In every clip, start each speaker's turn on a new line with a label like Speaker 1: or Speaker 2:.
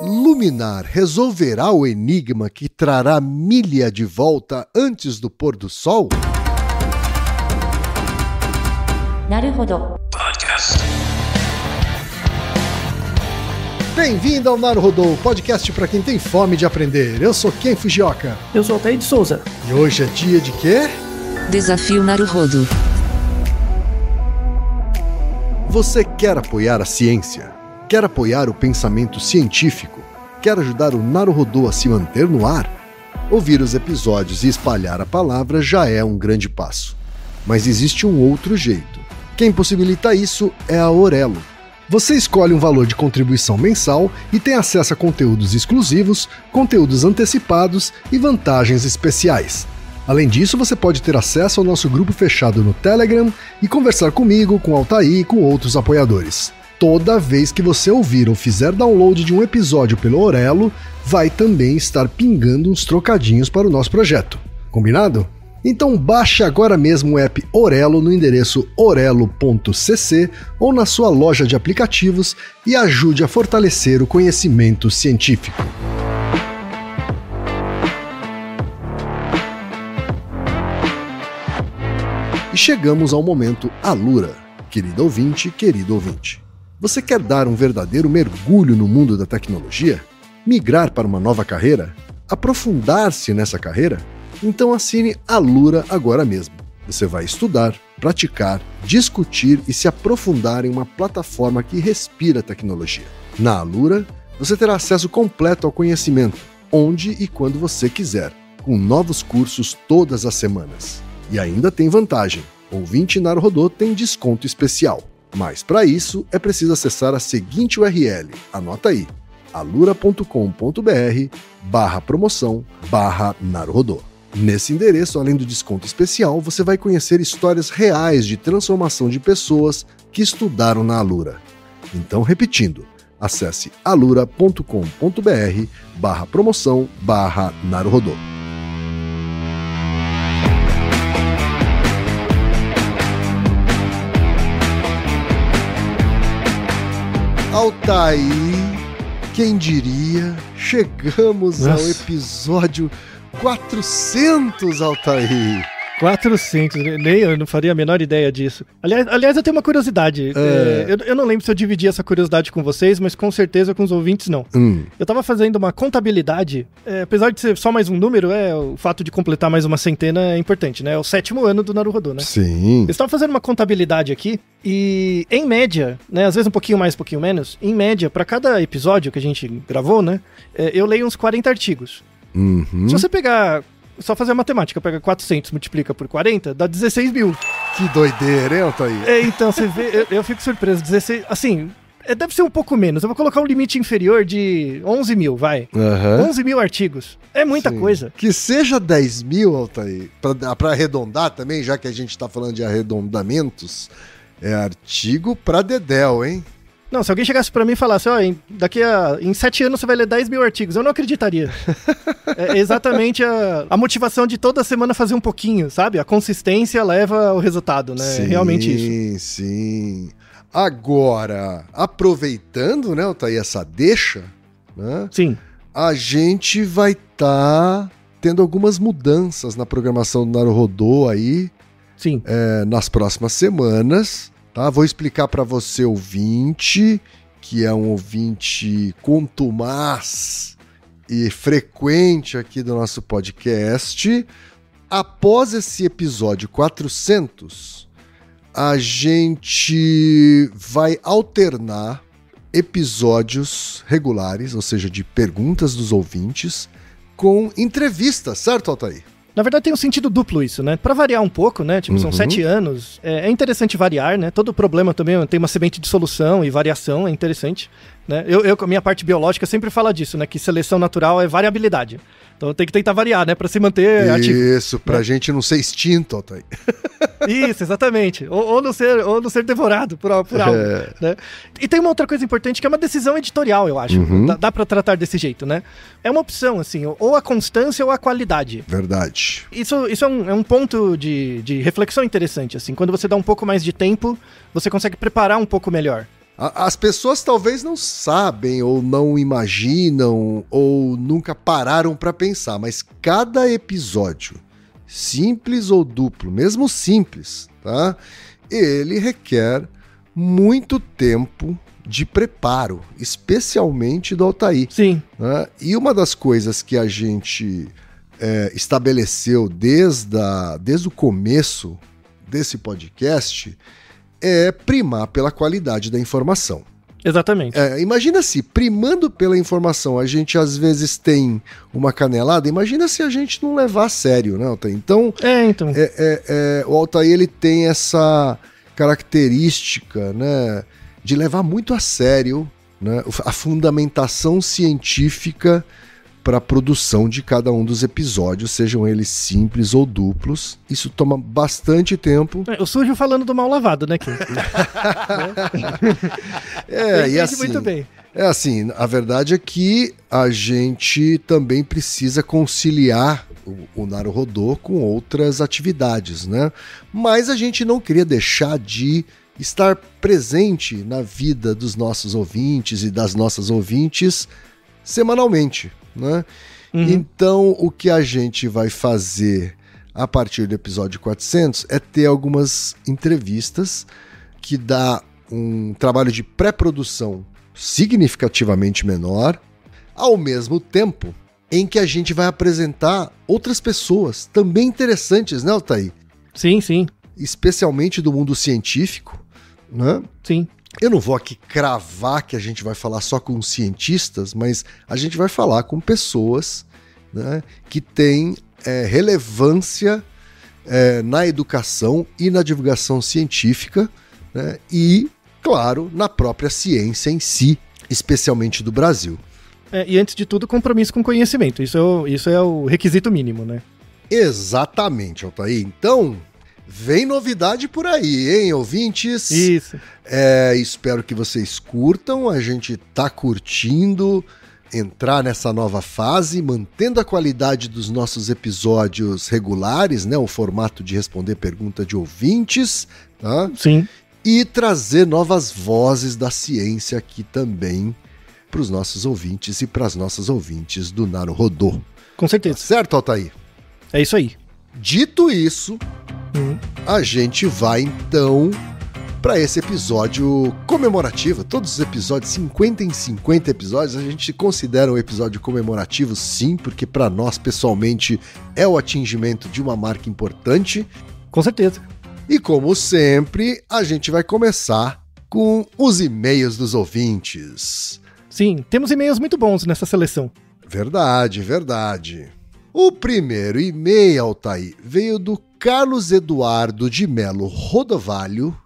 Speaker 1: Luminar resolverá o enigma que trará Milha de volta antes do pôr do sol?
Speaker 2: Naruhodo.
Speaker 1: Bem-vindo ao Naruhodo, podcast para quem tem fome de aprender. Eu sou Ken Fujioka.
Speaker 3: Eu sou Altair de Souza.
Speaker 1: E hoje é dia de quê?
Speaker 4: Desafio Naruhodo.
Speaker 1: Você quer apoiar a ciência? Quer apoiar o pensamento científico? Quer ajudar o Naruhodo a se manter no ar? Ouvir os episódios e espalhar a palavra já é um grande passo. Mas existe um outro jeito. Quem possibilita isso é a Orelo. Você escolhe um valor de contribuição mensal e tem acesso a conteúdos exclusivos, conteúdos antecipados e vantagens especiais. Além disso, você pode ter acesso ao nosso grupo fechado no Telegram e conversar comigo, com Altair e com outros apoiadores. Toda vez que você ouvir ou fizer download de um episódio pelo Orelo, vai também estar pingando uns trocadinhos para o nosso projeto. Combinado? Então baixe agora mesmo o app Orelo no endereço orelo.cc ou na sua loja de aplicativos e ajude a fortalecer o conhecimento científico. E chegamos ao momento Alura. Querido ouvinte, querido ouvinte. Você quer dar um verdadeiro mergulho no mundo da tecnologia? Migrar para uma nova carreira? Aprofundar-se nessa carreira? Então assine Alura agora mesmo. Você vai estudar, praticar, discutir e se aprofundar em uma plataforma que respira tecnologia. Na Alura, você terá acesso completo ao conhecimento, onde e quando você quiser, com novos cursos todas as semanas. E ainda tem vantagem, ouvinte Naruhodo tem desconto especial. Mas para isso é preciso acessar a seguinte URL, anota aí, alura.com.br/promoção/Naruhodo. Nesse endereço, além do desconto especial, você vai conhecer histórias reais de transformação de pessoas que estudaram na Alura. Então, repetindo, acesse alura.com.br/promoção/Naruhodo. Altair, quem diria, chegamos ao episódio 400, Altair.
Speaker 3: 400, nem eu não faria a menor ideia disso. Aliás, eu tenho uma curiosidade. Eu não lembro se eu dividi essa curiosidade com vocês, mas com certeza com os ouvintes não. Eu tava fazendo uma contabilidade, apesar de ser só mais um número, o fato de completar mais uma centena é importante, né? É o 7º ano do Naruhodo, né?
Speaker 1: Sim.
Speaker 3: Eu estava fazendo uma contabilidade aqui e, em média, né, às vezes um pouquinho mais, um pouquinho menos, em média, para cada episódio que a gente gravou, né, eu leio uns 40 artigos.
Speaker 1: Uhum.
Speaker 3: Se você pegar... Só fazer a matemática, pega 400, multiplica por 40, dá 16 mil.
Speaker 1: Que doideira, hein, Altair?
Speaker 3: Então, você vê, eu fico surpreso, 16, assim, deve ser um pouco menos, eu vou colocar um limite inferior de 11 mil, vai. 11 mil artigos, é muita coisa.
Speaker 1: Que seja 10 mil, Altair, pra arredondar também, já que a gente tá falando de arredondamentos, é artigo pra dedéu, hein?
Speaker 3: Não, se alguém chegasse pra mim e falasse, em 7 anos você vai ler 10 mil artigos, eu não acreditaria. É exatamente a motivação de toda semana fazer um pouquinho, sabe? A consistência leva ao resultado, né?
Speaker 1: Sim,
Speaker 3: realmente isso.
Speaker 1: Sim. Agora, aproveitando, né, Altair, essa deixa, né?
Speaker 3: Sim.
Speaker 1: A gente vai estar tendo algumas mudanças na programação do Naruhodo aí.
Speaker 3: Sim.
Speaker 1: Nas próximas semanas. Tá, vou explicar para você, ouvinte, que é um ouvinte contumaz e frequente aqui do nosso podcast. Após esse episódio 400, a gente vai alternar episódios regulares, ou seja, de perguntas dos ouvintes, com entrevistas, certo, Altair?
Speaker 3: Na verdade tem um sentido duplo isso, né? Pra variar um pouco, né? Tipo, são 7 anos. É interessante variar, né? Todo problema também tem uma semente de solução e variação, é interessante. Né? Eu, com a minha parte biológica, sempre falo disso, né? Que seleção natural é variabilidade. Então tem que tentar variar, né? Pra se manter ativo.
Speaker 1: Isso, pra gente não ser extinto, Altair.
Speaker 3: Isso, exatamente. Ou não ser devorado por algo. Né? E tem uma outra coisa importante que é uma decisão editorial, eu acho. Dá pra tratar desse jeito, né? É uma opção, assim, ou a constância ou a qualidade.
Speaker 1: Verdade.
Speaker 3: Isso é um ponto de reflexão interessante, assim. Quando você dá um pouco mais de tempo, você consegue preparar um pouco melhor.
Speaker 1: As pessoas talvez não sabem, ou não imaginam, ou nunca pararam para pensar, mas cada episódio, simples ou duplo, mesmo simples, tá? Ele requer muito tempo de preparo, especialmente do Altair.
Speaker 3: Sim.
Speaker 1: Né? E uma das coisas que a gente estabeleceu desde o começo desse podcast é primar pela qualidade da informação.
Speaker 3: Exatamente.
Speaker 1: Imagina se, primando pela informação, a gente às vezes tem uma canelada, imagina se a gente não levar a sério, né, Altair? Então, o Altair, ele tem essa característica, né, de levar muito a sério, né, a fundamentação científica para a produção de cada um dos episódios, sejam eles simples ou duplos. Isso toma bastante tempo.
Speaker 3: O sujo falando do mal lavado, né, Kim?
Speaker 1: E assim,
Speaker 3: muito bem.
Speaker 1: Assim, a verdade é que a gente também precisa conciliar o Naruhodô com outras atividades, né? Mas a gente não queria deixar de estar presente na vida dos nossos ouvintes e das nossas ouvintes semanalmente, né? Uhum. Então, o que a gente vai fazer a partir do episódio 400 é ter algumas entrevistas que dá um trabalho de pré-produção significativamente menor, ao mesmo tempo em que a gente vai apresentar outras pessoas também interessantes, né, Altair?
Speaker 3: Sim, sim.
Speaker 1: Especialmente do mundo científico, né?
Speaker 3: Sim.
Speaker 1: Eu não vou aqui cravar que a gente vai falar só com cientistas, mas a gente vai falar com pessoas, né, que têm relevância na educação e na divulgação científica, né, e, claro, na própria ciência em si, especialmente do Brasil.
Speaker 3: E antes de tudo, compromisso com conhecimento. Isso é o requisito mínimo, né?
Speaker 1: Exatamente, Altair. Então, vem novidade por aí, hein, ouvintes?
Speaker 3: Isso.
Speaker 1: Espero que vocês curtam. A gente tá curtindo entrar nessa nova fase, mantendo a qualidade dos nossos episódios regulares, né? O formato de responder pergunta de ouvintes, tá?
Speaker 3: Sim.
Speaker 1: E trazer novas vozes da ciência aqui também para os nossos ouvintes e para as nossas ouvintes do Naruhodô.
Speaker 3: Com certeza.
Speaker 1: Tá certo, Altair?
Speaker 3: É isso aí.
Speaker 1: Dito isso, a gente vai então para esse episódio comemorativo. Todos os episódios, 50 em 50 episódios, a gente considera um episódio comemorativo, sim, porque para nós, pessoalmente, é o atingimento de uma marca importante.
Speaker 3: Com certeza.
Speaker 1: E como sempre, a gente vai começar com os e-mails dos ouvintes.
Speaker 3: Sim, temos e-mails muito bons nessa seleção.
Speaker 1: Verdade, verdade. O primeiro e-mail, Altair, veio do Carlos Eduardo de Melo Rodovalho,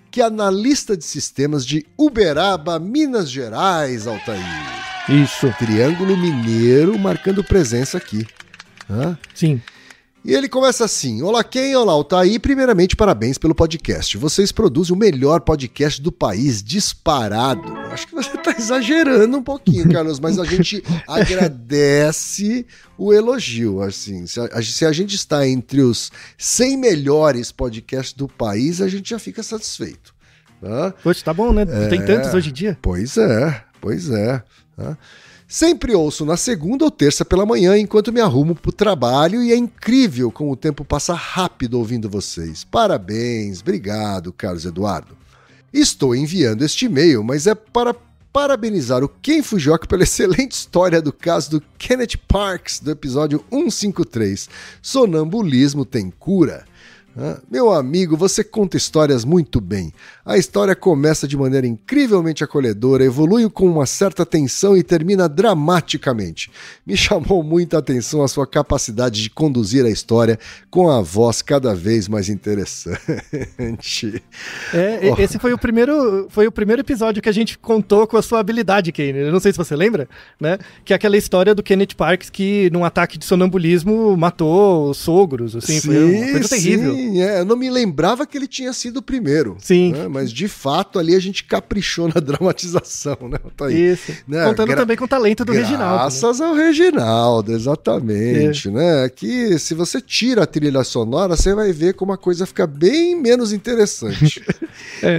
Speaker 1: que é analista de sistemas de Uberaba, Minas Gerais, Altair.
Speaker 3: Isso.
Speaker 1: Triângulo Mineiro marcando presença aqui.
Speaker 3: Sim.
Speaker 1: E ele começa assim: olá Ken, olá Altair, primeiramente parabéns pelo podcast. Vocês produzem o melhor podcast do país, disparado. Acho que você está exagerando um pouquinho, Carlos, mas a gente agradece o elogio. Assim, se a gente está entre os 100 melhores podcasts do país, a gente já fica satisfeito. Tá?
Speaker 3: Poxa, tá bom, né? Tem tantos hoje em dia.
Speaker 1: Pois é. Tá? Sempre ouço na segunda ou terça pela manhã enquanto me arrumo pro trabalho e é incrível como o tempo passa rápido ouvindo vocês. Parabéns, obrigado, Carlos Eduardo. Estou enviando este e-mail, mas é para parabenizar o Ken Fujioka pela excelente história do caso do Kenneth Parks, do episódio 153. Sonambulismo tem cura. Meu amigo, você conta histórias muito bem. A história começa de maneira incrivelmente acolhedora, evolui com uma certa tensão e termina dramaticamente. Me chamou muita atenção a sua capacidade de conduzir a história com a voz cada vez mais interessante.
Speaker 3: Esse foi o primeiro episódio que a gente contou com a sua habilidade, Kane. Eu não sei se você lembra, né? Que é aquela história do Kenneth Parks que, num ataque de sonambulismo, matou os sogros. Assim, foi uma coisa terrível.
Speaker 1: Sim, eu não me lembrava que ele tinha sido o primeiro.
Speaker 3: Sim.
Speaker 1: Né? Mas, de fato, ali a gente caprichou na dramatização, né?
Speaker 3: Isso. Né? Contando também com o talento do Reginaldo.
Speaker 1: Graças ao Reginaldo, exatamente. Né? Que se você tira a trilha sonora, você vai ver como a coisa fica bem menos interessante.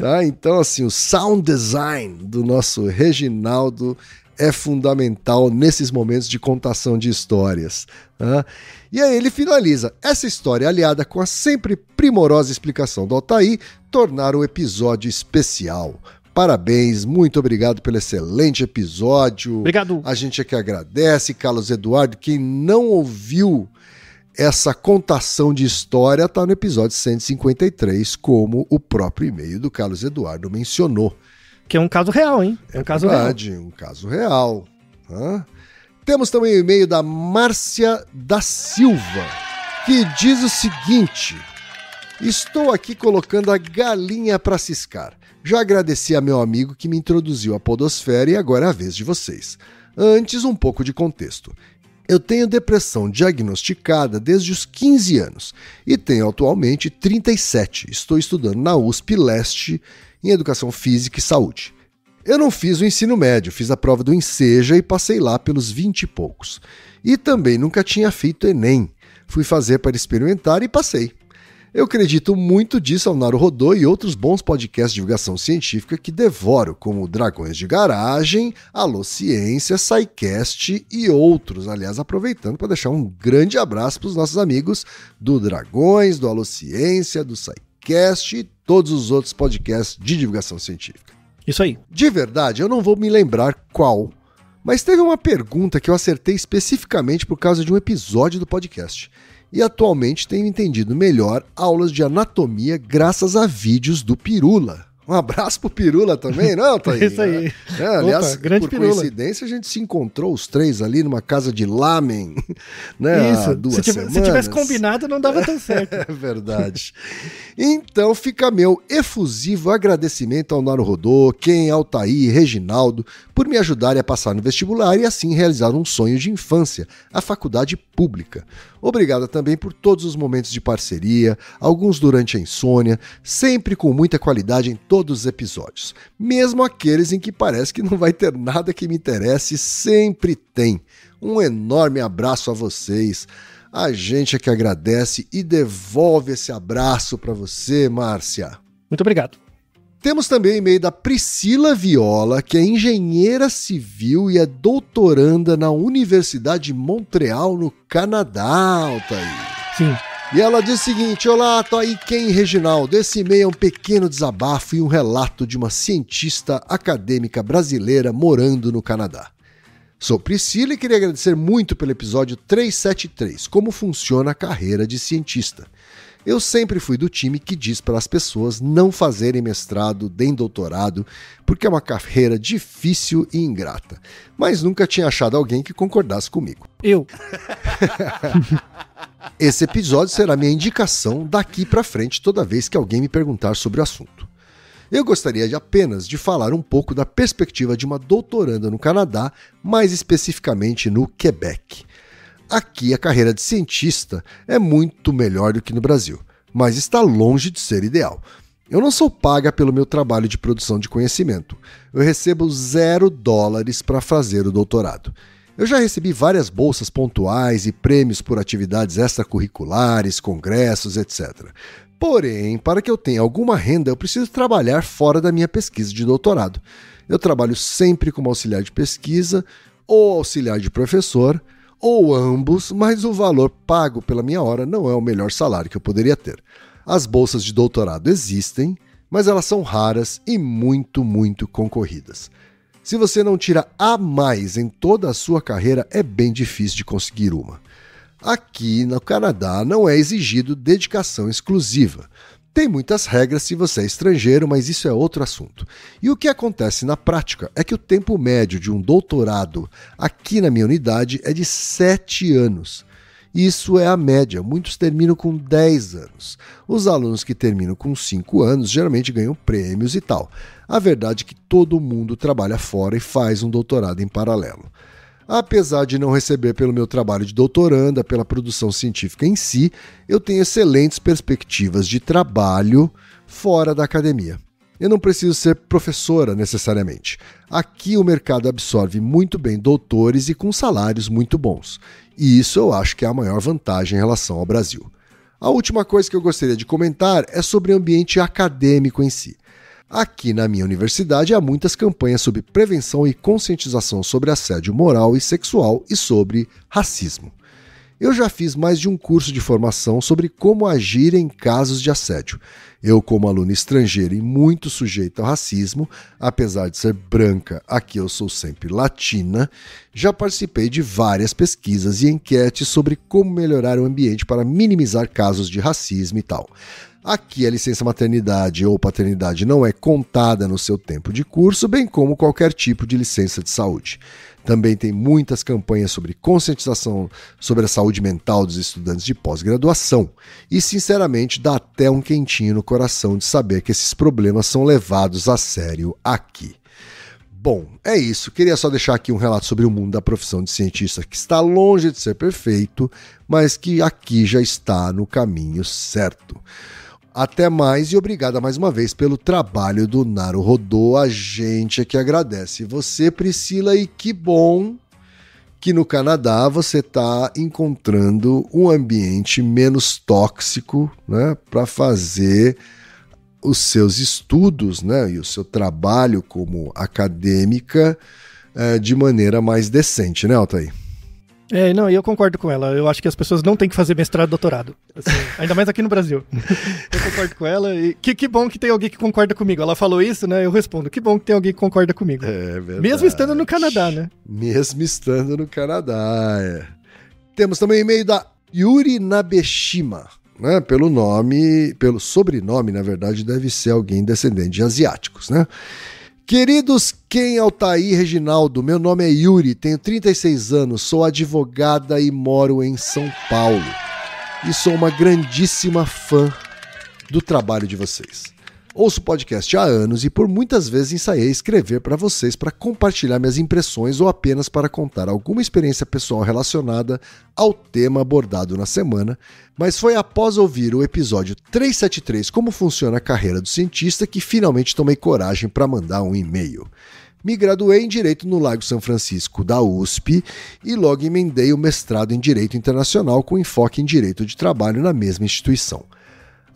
Speaker 1: Tá? Então, assim, o sound design do nosso Reginaldo é fundamental nesses momentos de contação de histórias. Tá? E aí ele finaliza. Essa história, aliada com a sempre primorosa explicação do Altair, tornaram o episódio especial. Parabéns, muito obrigado pelo excelente episódio.
Speaker 3: Obrigado.
Speaker 1: A gente é que agradece, Carlos Eduardo. Quem não ouviu essa contação de história está no episódio 153, como o próprio e-mail do Carlos Eduardo mencionou.
Speaker 3: Que é um caso real, hein?
Speaker 1: É um caso verdade, real. Um caso real. Temos também o e-mail da Márcia da Silva, que diz o seguinte: estou aqui colocando a galinha para ciscar. Já agradeci a meu amigo que me introduziu à podosfera e agora é a vez de vocês. Antes, um pouco de contexto. Eu tenho depressão diagnosticada desde os 15 anos e tenho atualmente 37. Estou estudando na USP Leste em Educação Física e Saúde. Eu não fiz o ensino médio, fiz a prova do Enseja e passei lá pelos 20 e poucos. E também nunca tinha feito Enem. Fui fazer para experimentar e passei. Eu acredito muito disso ao Naruhodô e outros bons podcasts de divulgação científica que devoro, como Dragões de Garagem, Alô Ciência, SciCast e outros. Aliás, aproveitando para deixar um grande abraço para os nossos amigos do Dragões, do Alô Ciência, do SciCast e todos os outros podcasts de divulgação científica.
Speaker 3: Isso aí.
Speaker 1: De verdade, eu não vou me lembrar qual, mas teve uma pergunta que eu acertei especificamente por causa de um episódio do podcast. E atualmente tenho entendido melhor aulas de anatomia graças a vídeos do Pirula. Um abraço pro Pirula também, não, Thaí?
Speaker 3: Isso aí.
Speaker 1: Aliás,
Speaker 3: grande
Speaker 1: por
Speaker 3: Pirula.
Speaker 1: coincidência, a gente se encontrou os três ali numa casa de lamen, né?
Speaker 3: Isso.
Speaker 1: Há 2 semanas.
Speaker 3: Se tivesse combinado, não dava tão certo.
Speaker 1: É verdade. Então fica meu efusivo agradecimento ao Naruhodô, Ken, Altair e Reginaldo por me ajudarem a passar no vestibular e assim realizar um sonho de infância, a faculdade pública. Obrigado também por todos os momentos de parceria, alguns durante a insônia, sempre com muita qualidade em todos os episódios. Mesmo aqueles em que parece que não vai ter nada que me interesse, sempre tem. Um enorme abraço a vocês. A gente é que agradece e devolve esse abraço para você, Márcia.
Speaker 3: Muito obrigado.
Speaker 1: Temos também o e-mail da Priscila Viola, que é engenheira civil e é doutoranda na Universidade de Montreal, no Canadá, Altair.
Speaker 3: Sim.
Speaker 1: E ela diz o seguinte: olá, tô aí, Ken e Reginaldo. Esse e-mail é um pequeno desabafo e um relato de uma cientista acadêmica brasileira morando no Canadá. Sou Priscila e queria agradecer muito pelo episódio 373, como funciona a carreira de cientista. Eu sempre fui do time que diz para as pessoas não fazerem mestrado nem doutorado, porque é uma carreira difícil e ingrata. Mas nunca tinha achado alguém que concordasse comigo.
Speaker 3: Eu.
Speaker 1: Esse episódio será minha indicação daqui para frente toda vez que alguém me perguntar sobre o assunto. Eu gostaria apenas de falar um pouco da perspectiva de uma doutoranda no Canadá, mais especificamente no Quebec. Aqui a carreira de cientista é muito melhor do que no Brasil, mas está longe de ser ideal. Eu não sou paga pelo meu trabalho de produção de conhecimento. Eu recebo $0 para fazer o doutorado. Eu já recebi várias bolsas pontuais e prêmios por atividades extracurriculares, congressos, etc. Porém, para que eu tenha alguma renda, eu preciso trabalhar fora da minha pesquisa de doutorado. Eu trabalho sempre como auxiliar de pesquisa ou auxiliar de professor, ou ambos, mas o valor pago pela minha hora não é o melhor salário que eu poderia ter. As bolsas de doutorado existem, mas elas são raras e muito, muito concorridas. Se você não tira A+ em toda a sua carreira, é bem difícil de conseguir uma. Aqui no Canadá não é exigido dedicação exclusiva. Tem muitas regras se você é estrangeiro, mas isso é outro assunto. E o que acontece na prática é que o tempo médio de um doutorado aqui na minha unidade é de 7 anos. Isso é a média, muitos terminam com 10 anos. Os alunos que terminam com 5 anos geralmente ganham prêmios e tal. A verdade é que todo mundo trabalha fora e faz um doutorado em paralelo. Apesar de não receber pelo meu trabalho de doutoranda, pela produção científica em si, eu tenho excelentes perspectivas de trabalho fora da academia. Eu não preciso ser professora necessariamente. Aqui o mercado absorve muito bem doutores e com salários muito bons. E isso eu acho que é a maior vantagem em relação ao Brasil. A última coisa que eu gostaria de comentar é sobre o ambiente acadêmico em si. Aqui na minha universidade há muitas campanhas sobre prevenção e conscientização sobre assédio moral e sexual e sobre racismo. Eu já fiz mais de um curso de formação sobre como agir em casos de assédio. Eu, como aluna estrangeira e muito sujeita ao racismo, apesar de ser branca, aqui eu sou sempre latina, já participei de várias pesquisas e enquetes sobre como melhorar o ambiente para minimizar casos de racismo e tal. Aqui a licença maternidade ou paternidade não é contada no seu tempo de curso, bem como qualquer tipo de licença de saúde. Também tem muitas campanhas sobre conscientização sobre a saúde mental dos estudantes de pós-graduação. E, sinceramente, dá até um quentinho no coração de saber que esses problemas são levados a sério aqui. Bom, é isso. Queria só deixar aqui um relato sobre o mundo da profissão de cientista que está longe de ser perfeito, mas que aqui já está no caminho certo. Até mais e obrigada mais uma vez pelo trabalho do Naruhodô. A gente é que agradece você, Priscila, e que bom que no Canadá você está encontrando um ambiente menos tóxico, né, para fazer os seus estudos, né, e o seu trabalho como acadêmica de maneira mais decente, né, Altair?
Speaker 3: Não, eu concordo com ela. Eu acho que as pessoas não têm que fazer mestrado e doutorado. Assim, ainda mais aqui no Brasil. Eu concordo com ela. E que bom que tem alguém que concorda comigo. Ela falou isso, né? Eu respondo. Que bom que tem alguém que concorda comigo.
Speaker 1: É verdade.
Speaker 3: Mesmo estando no Canadá, né?
Speaker 1: Mesmo estando no Canadá, Temos também o e-mail da Yuri Nabeshima, né? Pelo sobrenome, na verdade, deve ser alguém descendente de asiáticos, né? Queridos Ken, Altair, Reginaldo, meu nome é Yuri, tenho 36 anos, sou advogada e moro em São Paulo. E sou uma grandíssima fã do trabalho de vocês. Ouço o podcast há anos e por muitas vezes ensaiei escrever para vocês para compartilhar minhas impressões ou apenas para contar alguma experiência pessoal relacionada ao tema abordado na semana, mas foi após ouvir o episódio 373 Como Funciona a Carreira do Cientista que finalmente tomei coragem para mandar um e-mail. Me graduei em Direito no Largo São Francisco da USP e logo emendei o mestrado em Direito Internacional com enfoque em Direito de Trabalho na mesma instituição.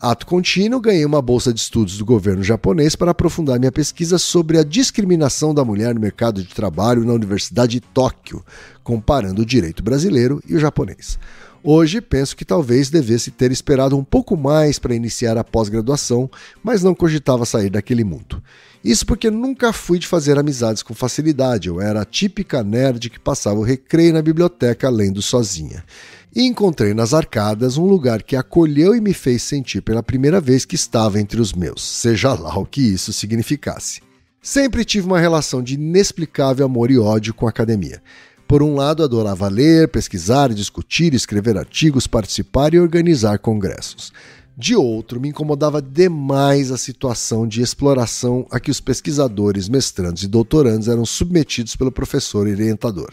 Speaker 1: Ato contínuo, ganhei uma bolsa de estudos do governo japonês para aprofundar minha pesquisa sobre a discriminação da mulher no mercado de trabalho na Universidade de Tóquio, comparando o direito brasileiro e o japonês. Hoje, penso que talvez devesse ter esperado um pouco mais para iniciar a pós-graduação, mas não cogitava sair daquele mundo. Isso porque nunca fui de fazer amizades com facilidade, eu era a típica nerd que passava o recreio na biblioteca lendo sozinha. E encontrei nas arcadas um lugar que acolheu e me fez sentir pela primeira vez que estava entre os meus, seja lá o que isso significasse. Sempre tive uma relação de inexplicável amor e ódio com a academia. Por um lado, adorava ler, pesquisar, discutir, escrever artigos, participar e organizar congressos. De outro, me incomodava demais a situação de exploração a que os pesquisadores, mestrandos e doutorandos eram submetidos pelo professor e orientador.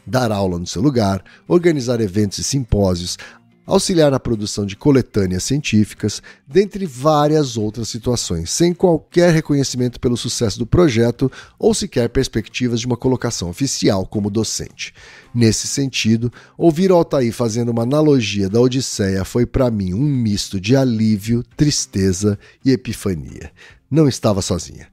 Speaker 1: Dar aula no seu lugar, organizar eventos e simpósios, auxiliar na produção de coletâneas científicas, dentre várias outras situações, sem qualquer reconhecimento pelo sucesso do projeto ou sequer perspectivas de uma colocação oficial como docente. Nesse sentido, ouvir o Altair fazendo uma analogia da Odisseia foi para mim um misto de alívio, tristeza e epifania. Não estava sozinha.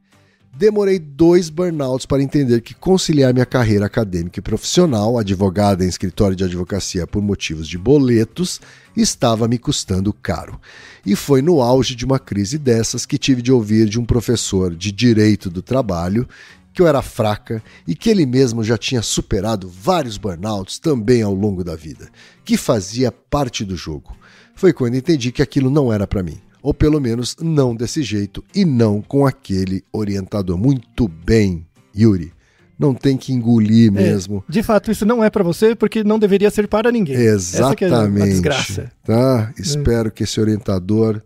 Speaker 1: Demorei 2 burnouts para entender que conciliar minha carreira acadêmica e profissional, advogada em escritório de advocacia por motivos de boletos, estava me custando caro. E foi no auge de uma crise dessas que tive de ouvir de um professor de direito do trabalho que eu era fraca e que ele mesmo já tinha superado vários burnouts também ao longo da vida, que fazia parte do jogo. Foi quando entendi que aquilo não era para mim. Ou pelo menos não desse jeito e não com aquele orientador. Muito bem, Yuri. Não tem que engolir mesmo.
Speaker 3: De fato, isso não é para você porque não deveria ser para ninguém.
Speaker 1: Exatamente.
Speaker 3: Essa que é a desgraça.
Speaker 1: Tá? Espero que esse orientador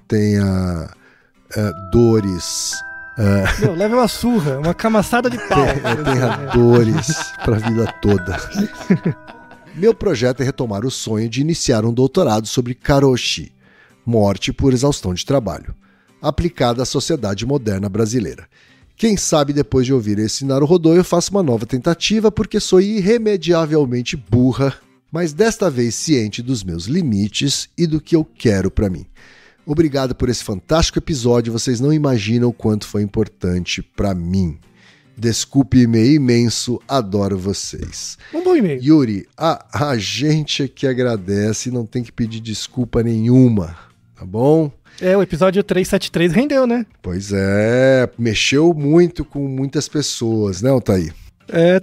Speaker 1: tenha dores
Speaker 3: Meu, leva uma surra, uma camaçada de pau.
Speaker 1: Aterradores pra vida toda. Meu projeto é retomar o sonho de iniciar um doutorado sobre karoshi, morte por exaustão de trabalho, aplicada à sociedade moderna brasileira. Quem sabe depois de ouvir esse Naruhodô eu faço uma nova tentativa porque sou irremediavelmente burra, mas desta vez ciente dos meus limites e do que eu quero pra mim. Obrigado por esse fantástico episódio, vocês não imaginam o quanto foi importante pra mim. Desculpe o e-mail imenso, adoro vocês.
Speaker 3: Um bom e-mail.
Speaker 1: Yuri, a gente que agradece, não tem que pedir desculpa nenhuma, tá bom?
Speaker 3: O episódio 373 rendeu, né?
Speaker 1: Pois é, mexeu muito com muitas pessoas, né, Altair?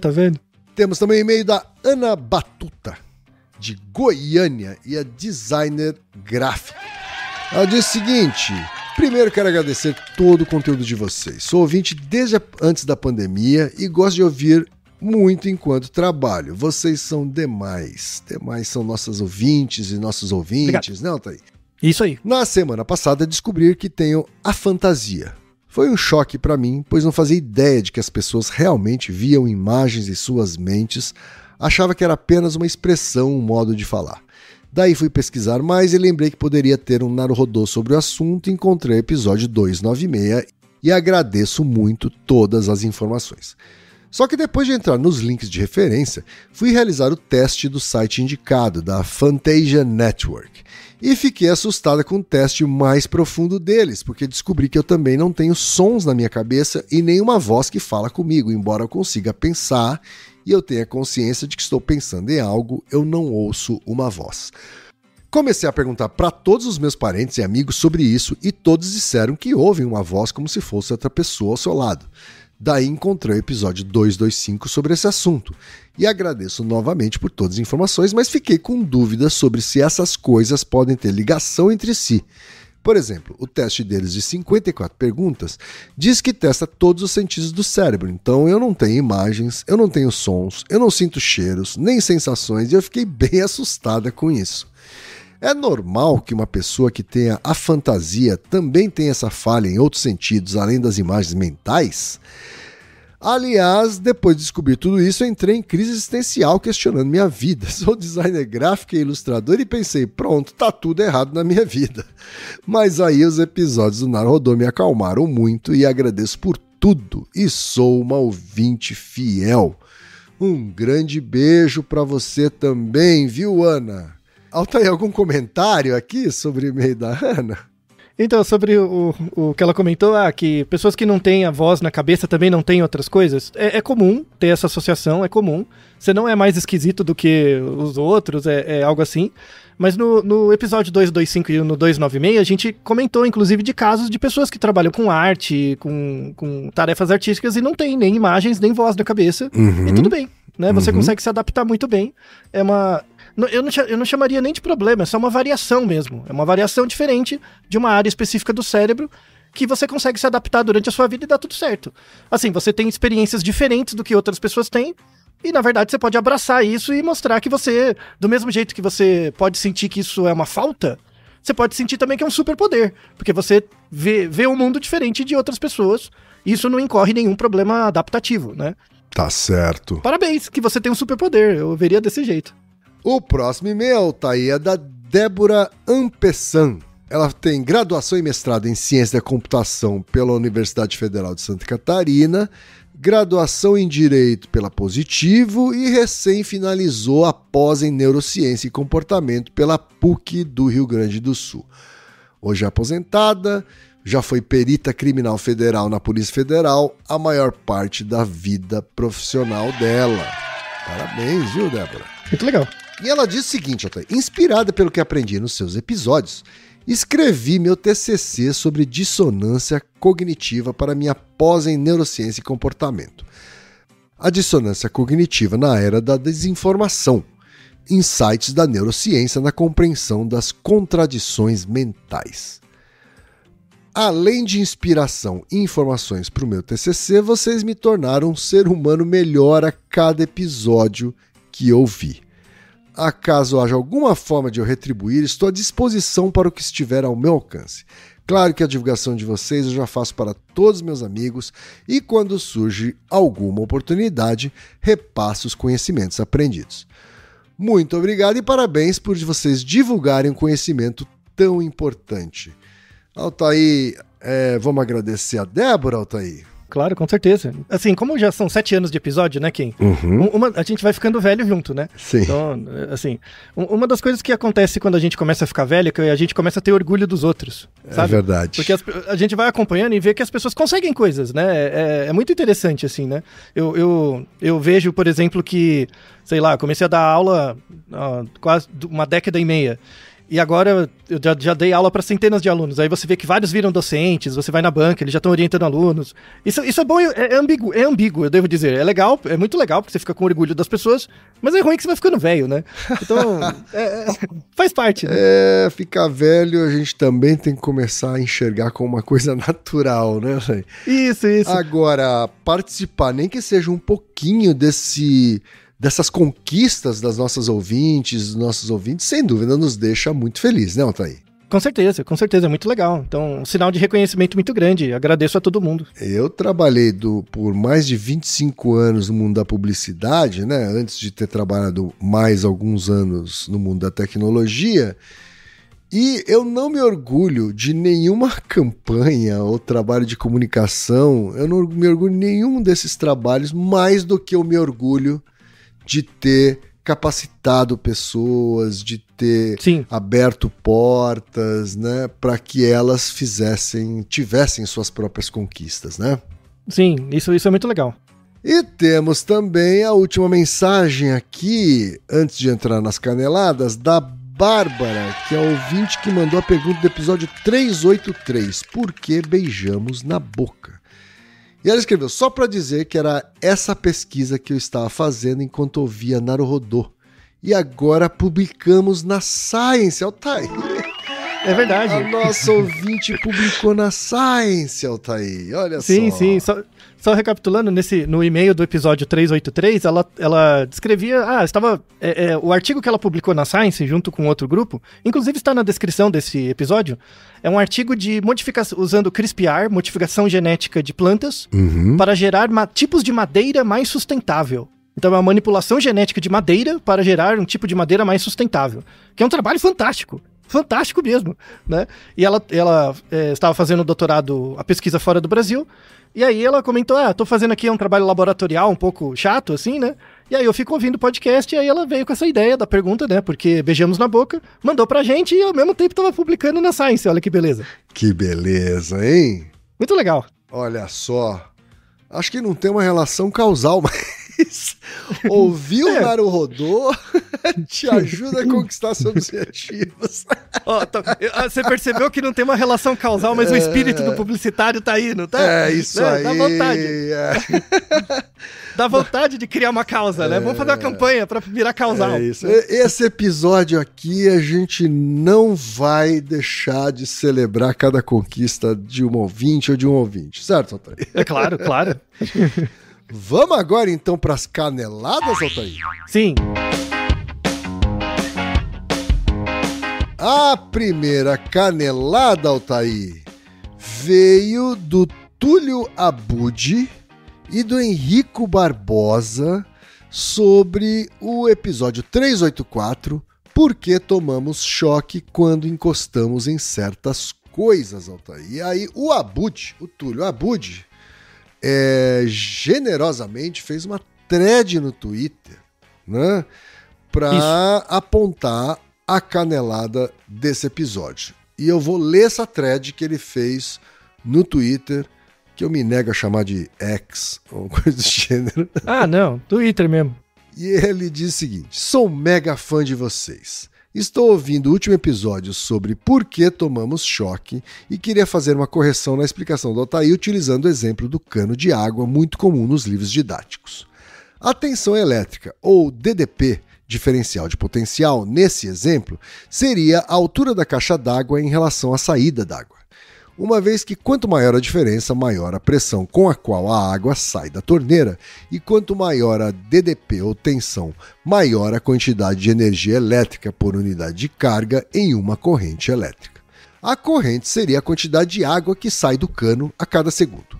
Speaker 3: Tá vendo?
Speaker 1: Temos também o e-mail da Ana Batuta, de Goiânia, e é designer gráfico. Ela diz o seguinte: primeiro quero agradecer todo o conteúdo de vocês. Sou ouvinte desde antes da pandemia e gosto de ouvir muito enquanto trabalho. Vocês são demais. Demais são nossas ouvintes e nossos ouvintes, né, Altair?
Speaker 3: Isso aí.
Speaker 1: Na semana passada descobri que tenho afantasia. Foi um choque para mim, pois não fazia ideia de que as pessoas realmente viam imagens em suas mentes, achava que era apenas uma expressão, um modo de falar. Daí fui pesquisar mais e lembrei que poderia ter um Naruhodô sobre o assunto e encontrei o episódio 296 e agradeço muito todas as informações. Só que depois de entrar nos links de referência, fui realizar o teste do site indicado, da Fantasia Network, e fiquei assustada com o teste mais profundo deles, porque descobri que eu também não tenho sons na minha cabeça e nenhuma voz que fala comigo, embora eu consiga pensar e eu tenha consciência de que estou pensando em algo, eu não ouço uma voz. Comecei a perguntar para todos os meus parentes e amigos sobre isso e todos disseram que ouvem uma voz como se fosse outra pessoa ao seu lado. Daí encontrei o episódio 225 sobre esse assunto e agradeço novamente por todas as informações, mas fiquei com dúvidas sobre se essas coisas podem ter ligação entre si. Por exemplo, o teste deles de 54 perguntas diz que testa todos os sentidos do cérebro, então eu não tenho imagens, eu não tenho sons, eu não sinto cheiros, nem sensações e eu fiquei bem assustada com isso. É normal que uma pessoa que tenha a fantasia também tenha essa falha em outros sentidos, além das imagens mentais? Aliás, depois de descobrir tudo isso, eu entrei em crise existencial questionando minha vida. Sou designer gráfico e ilustrador e pensei, pronto, tá tudo errado na minha vida. Mas aí os episódios do Naruhodô me acalmaram muito e agradeço por tudo. E sou uma ouvinte fiel. Um grande beijo pra você também, viu, Ana? Altair, algum comentário aqui sobre o e-mail da Ana?
Speaker 3: Então, sobre o que ela comentou, que pessoas que não têm a voz na cabeça também não têm outras coisas, é comum ter essa associação, é comum. Você não é mais esquisito do que os outros, é algo assim. Mas no episódio 225 e no 296, a gente comentou, inclusive, de casos de pessoas que trabalham com arte, com tarefas artísticas e não tem nem imagens, nem voz na cabeça. E tudo bem, né? Você consegue se adaptar muito bem. Eu não chamaria nem de problema, é só uma variação mesmo. É uma variação diferente de uma área específica do cérebro que você consegue se adaptar durante a sua vida e dá tudo certo. Assim, você tem experiências diferentes do que outras pessoas têm e, na verdade, você pode abraçar isso e mostrar que você, do mesmo jeito que você pode sentir que isso é uma falta, você pode sentir também que é um superpoder, porque você vê um mundo diferente de outras pessoas e isso não incorre nenhum problema adaptativo, né?
Speaker 1: Tá certo.
Speaker 3: Parabéns, que você tem um superpoder, eu veria desse jeito.
Speaker 1: O próximo e-mail, tá aí, é da Débora Ampessan. Ela tem graduação e mestrado em Ciência da Computação pela Universidade Federal de Santa Catarina, graduação em Direito pela Positivo e recém finalizou a pós em Neurociência e Comportamento pela PUC do Rio Grande do Sul. Hoje é aposentada, já foi perita criminal federal na Polícia Federal a maior parte da vida profissional dela. Parabéns, viu, Débora?
Speaker 3: Muito legal.
Speaker 1: E ela diz o seguinte, inspirada pelo que aprendi nos seus episódios, escrevi meu TCC sobre dissonância cognitiva para minha pós em Neurociência e Comportamento. A dissonância cognitiva na era da desinformação, insights da neurociência na compreensão das contradições mentais. Além de inspiração e informações para o meu TCC, vocês me tornaram um ser humano melhor a cada episódio que ouvi. Acaso haja alguma forma de eu retribuir, estou à disposição para o que estiver ao meu alcance. Claro que a divulgação de vocês eu já faço para todos os meus amigos e quando surge alguma oportunidade, repasso os conhecimentos aprendidos. Muito obrigado e parabéns por vocês divulgarem um conhecimento tão importante. Altair, vamos agradecer a Débora, Altair?
Speaker 3: Claro, com certeza. Assim, como já são 7 anos de episódio, né, Kim? A gente vai ficando velho junto, né?
Speaker 1: Sim.
Speaker 3: Então, assim, uma das coisas que acontece quando a gente começa a ficar velho é que a gente começa a ter orgulho dos outros, sabe?
Speaker 1: É verdade.
Speaker 3: Porque a gente vai acompanhando e vê que as pessoas conseguem coisas, né? É muito interessante, assim, né? Eu vejo, por exemplo, que, sei lá, comecei a dar aula há quase uma década e meia. E agora eu já dei aula para centenas de alunos. Aí você vê que vários viram docentes, você vai na banca, eles já estão orientando alunos. Isso é bom, é ambíguo, eu devo dizer. É legal, é muito legal, porque você fica com orgulho das pessoas, mas é ruim que você vai ficando velho, né? Então, faz parte, né?
Speaker 1: Ficar velho a gente também tem que começar a enxergar como uma coisa natural, né?
Speaker 3: Isso.
Speaker 1: Agora, participar, nem que seja um pouquinho dessas conquistas das nossas ouvintes, dos nossos ouvintes, sem dúvida nos deixa muito feliz, né, Altair?
Speaker 3: Com certeza, é muito legal. Então, um sinal de reconhecimento muito grande. Agradeço a todo mundo.
Speaker 1: Eu trabalhei por mais de 25 anos no mundo da publicidade, né? Antes de ter trabalhado mais alguns anos no mundo da tecnologia. E eu não me orgulho de nenhuma campanha ou trabalho de comunicação. Eu não me orgulho de nenhum desses trabalhos mais do que eu me orgulho de ter capacitado pessoas, de ter aberto portas, né, para que elas tivessem suas próprias conquistas, né?
Speaker 3: Sim, isso é muito legal.
Speaker 1: E temos também a última mensagem aqui, antes de entrar nas caneladas, da Bárbara, que é a ouvinte que mandou a pergunta do episódio 383, por que beijamos na boca? E ela escreveu só para dizer que era essa pesquisa que eu estava fazendo enquanto ouvia Naruhodô. E agora publicamos na Science, Altair.
Speaker 3: É verdade.
Speaker 1: A nossa ouvinte publicou na Science, Altair. Olha só.
Speaker 3: Sim. Só recapitulando, no e-mail do episódio 383, ela descrevia... o artigo que ela publicou na Science, junto com outro grupo, inclusive está na descrição desse episódio, é um artigo de modificação, usando CRISPR, modificação genética de plantas, para gerar tipos de madeira mais sustentável. Então é uma manipulação genética de madeira para gerar um tipo de madeira mais sustentável. Que é um trabalho fantástico. Fantástico mesmo, né? E ela estava fazendo doutorado, a pesquisa fora do Brasil, e aí ela comentou, tô fazendo aqui um trabalho laboratorial um pouco chato, assim, né? E aí eu fico ouvindo o podcast, e aí ela veio com essa ideia da pergunta, né? Porque beijamos na boca, mandou pra gente, e ao mesmo tempo estava publicando na Science, olha que beleza.
Speaker 1: Que beleza, hein?
Speaker 3: Muito legal.
Speaker 1: Olha só, acho que não tem uma relação causal, mas ouvir o Naruhodô te ajuda a conquistar seus objetivos.
Speaker 3: Você percebeu que não tem uma relação causal, mas o espírito do publicitário tá aí, não tá?
Speaker 1: É isso aí.
Speaker 3: Dá vontade. Dá vontade de criar uma causa, né? Vamos fazer uma campanha para virar causal.
Speaker 1: É isso. Esse episódio aqui a gente não vai deixar de celebrar cada conquista de um ouvinte ou de um ouvinte, certo, Altair?
Speaker 3: É claro.
Speaker 1: Vamos agora então para as caneladas, Altair?
Speaker 3: Sim.
Speaker 1: A primeira canelada, Altair, veio do Túlio Abud e do Henrico Barbosa sobre o episódio 384, Por que tomamos choque quando encostamos em certas coisas, Altair? E aí o Túlio Abud, generosamente fez uma thread no Twitter, né, para apontar a canelada desse episódio. E eu vou ler essa thread que ele fez no Twitter, que eu me nego a chamar de X ou coisa do gênero.
Speaker 3: Não, Twitter mesmo.
Speaker 1: E ele diz o seguinte: sou mega fã de vocês. Estou ouvindo o último episódio sobre por que tomamos choque e queria fazer uma correção na explicação do Altair utilizando o exemplo do cano de água muito comum nos livros didáticos. A tensão elétrica, ou DDP, diferencial de potencial, nesse exemplo, seria a altura da caixa d'água em relação à saída d'água. uma vez que quanto maior a diferença, maior a pressão com a qual a água sai da torneira, e quanto maior a DDP ou tensão, maior a quantidade de energia elétrica por unidade de carga em uma corrente elétrica. A corrente seria a quantidade de água que sai do cano a cada segundo,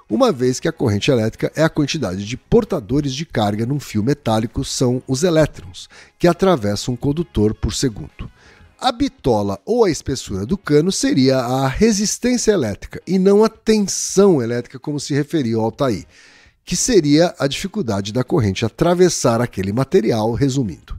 Speaker 1: uma vez que a corrente elétrica é a quantidade de portadores de carga num fio metálico, são os elétrons, que atravessam um condutor por segundo. A bitola ou a espessura do cano seria a resistência elétrica e não a tensão elétrica, como se referia ao Altair, que seria a dificuldade da corrente atravessar aquele material, resumindo.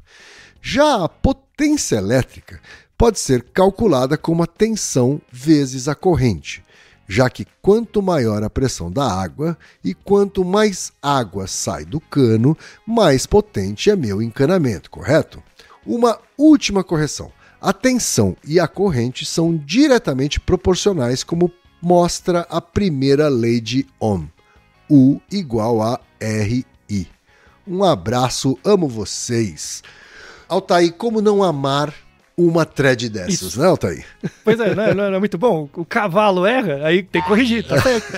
Speaker 1: Já a potência elétrica pode ser calculada como a tensão vezes a corrente, já que quanto maior a pressão da água e quanto mais água sai do cano, mais potente é meu encanamento, correto? Uma última correção. A tensão e a corrente são diretamente proporcionais, como mostra a primeira lei de Ohm, U igual a RI. Um abraço, amo vocês. Altair, como não amar uma thread dessas, isso, né, Altair?
Speaker 3: Pois é, não é muito bom? O cavalo erra, aí tem que corrigir, tá certo?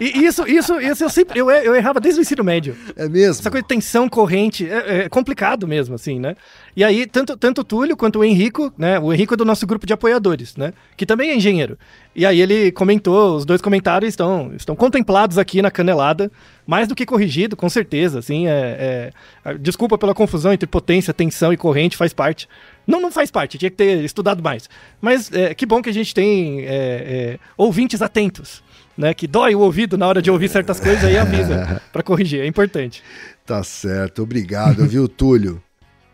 Speaker 3: Isso eu errava desde o ensino médio.
Speaker 1: É mesmo?
Speaker 3: Essa coisa de tensão, corrente, é complicado mesmo, assim, né? E aí, tanto o Túlio quanto o Henrico, né? O Henrico é do nosso grupo de apoiadores, né? Que também é engenheiro. E aí ele comentou, os dois comentários estão contemplados aqui na canelada, mais do que corrigido, com certeza, assim, desculpa pela confusão entre potência, tensão e corrente, faz parte. Não faz parte, tinha que ter estudado mais. Mas que bom que a gente tem ouvintes atentos, né? Que dói o ouvido na hora de ouvir certas coisas e avisa para corrigir, é importante.
Speaker 1: Tá certo, obrigado, viu, Túlio?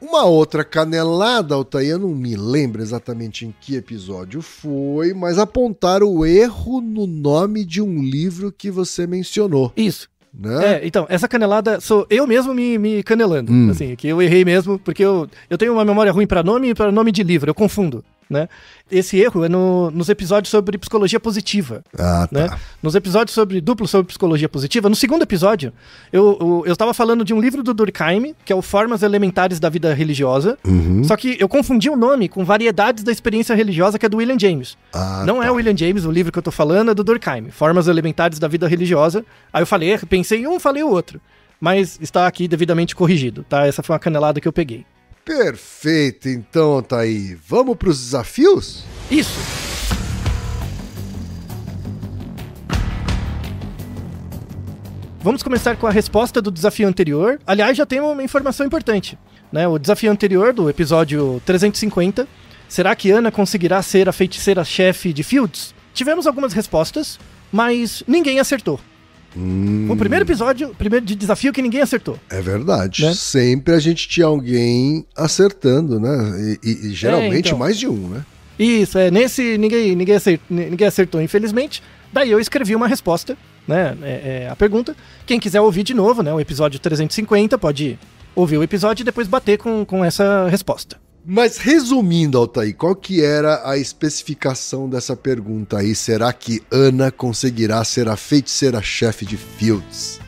Speaker 1: Uma outra canelada, Altair, eu não me lembro exatamente em que episódio foi, mas apontaram o erro no nome de um livro que você mencionou.
Speaker 3: Isso.
Speaker 1: Né?
Speaker 3: Então, essa canelada sou eu mesmo me canelando, assim, que eu errei mesmo, porque eu tenho uma memória ruim para nome e para nome de livro, eu confundo, né? Esse erro é nos episódios sobre psicologia positiva. Né? Tá. Nos episódios duplo sobre psicologia positiva, no segundo episódio, eu estava falando de um livro do Durkheim, que é o Formas Elementares da Vida Religiosa, só que eu confundi o nome com Variedades da Experiência Religiosa, que é do William James. Não é o William James, o livro que eu tô falando é do Durkheim, Formas Elementares da Vida Religiosa. Aí eu pensei em um, falei o outro, mas está aqui devidamente corrigido, tá? Essa foi uma canelada que eu peguei.
Speaker 1: Perfeito, então, Altair. Vamos para os desafios?
Speaker 3: Isso! Vamos começar com a resposta do desafio anterior. Aliás, já tem uma informação importante, né? O desafio anterior, do episódio 350, será que Ana conseguirá ser a feiticeira-chefe de Fields? Tivemos algumas respostas, mas ninguém acertou. O primeiro episódio, de desafio que ninguém acertou.
Speaker 1: É verdade. Né? Sempre a gente tinha alguém acertando, né? E geralmente então, mais de um, né?
Speaker 3: Isso, nesse ninguém acertou, infelizmente. Daí eu escrevi uma resposta, né? A pergunta. Quem quiser ouvir de novo, né? O episódio 350, pode ouvir o episódio e depois bater com essa resposta.
Speaker 1: Mas resumindo, Altair, qual que era a especificação dessa pergunta aí? Será que Ana conseguirá ser a feiticeira-chefe de Fields?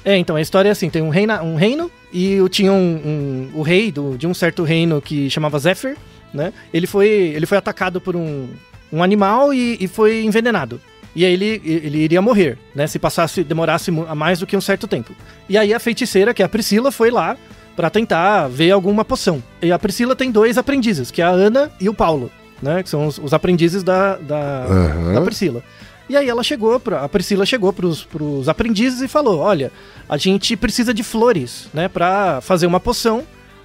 Speaker 3: Então a história é assim, tem um reino e tinha o rei de um certo reino que chamava Zephyr, né? Ele foi atacado por um animal e foi envenenado. E aí ele iria morrer, né? Se demorasse mais do que um certo tempo. E aí a feiticeira, que é a Priscila, foi lá pra tentar ver alguma poção. E a Priscila tem 2 aprendizes, que é a Ana e o Paulo, né? Que são os aprendizes da Priscila. E aí a Priscila chegou pros aprendizes e falou, olha, a gente precisa de flores, né? Pra fazer uma poção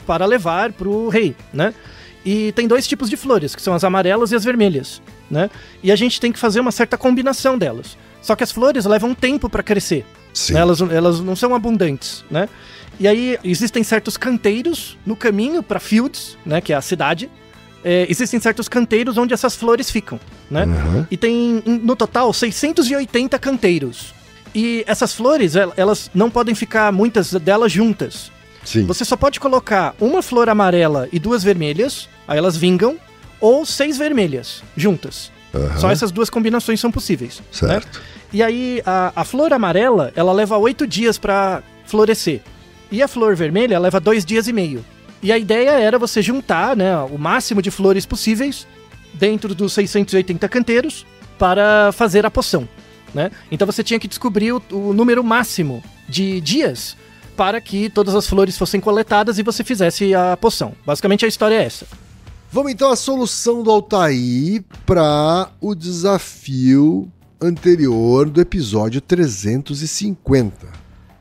Speaker 3: para levar pro rei, né? E tem 2 tipos de flores, que são as amarelas e as vermelhas, né? E a gente tem que fazer uma certa combinação delas. Só que as flores levam tempo pra crescer. Né? Elas não são abundantes, né? E aí existem certos canteiros no caminho para Fields, né, que é a cidade. Existem certos canteiros onde essas flores ficam, né? E tem, no total, 680 canteiros. E essas flores, elas não podem ficar muitas delas juntas.
Speaker 1: Sim.
Speaker 3: Você só pode colocar uma flor amarela e 2 vermelhas, aí elas vingam, ou 6 vermelhas juntas. Só essas 2 combinações são possíveis.
Speaker 1: Certo.
Speaker 3: Né? E aí a flor amarela, ela leva 8 dias para florescer. E a flor vermelha leva 2 dias e meio. E a ideia era você juntar, né, o máximo de flores possíveis dentro dos 680 canteiros para fazer a poção, né? Então você tinha que descobrir o número máximo de dias para que todas as flores fossem coletadas e você fizesse a poção. Basicamente a história é essa.
Speaker 1: Vamos então à solução do Altair para o desafio anterior do episódio 350.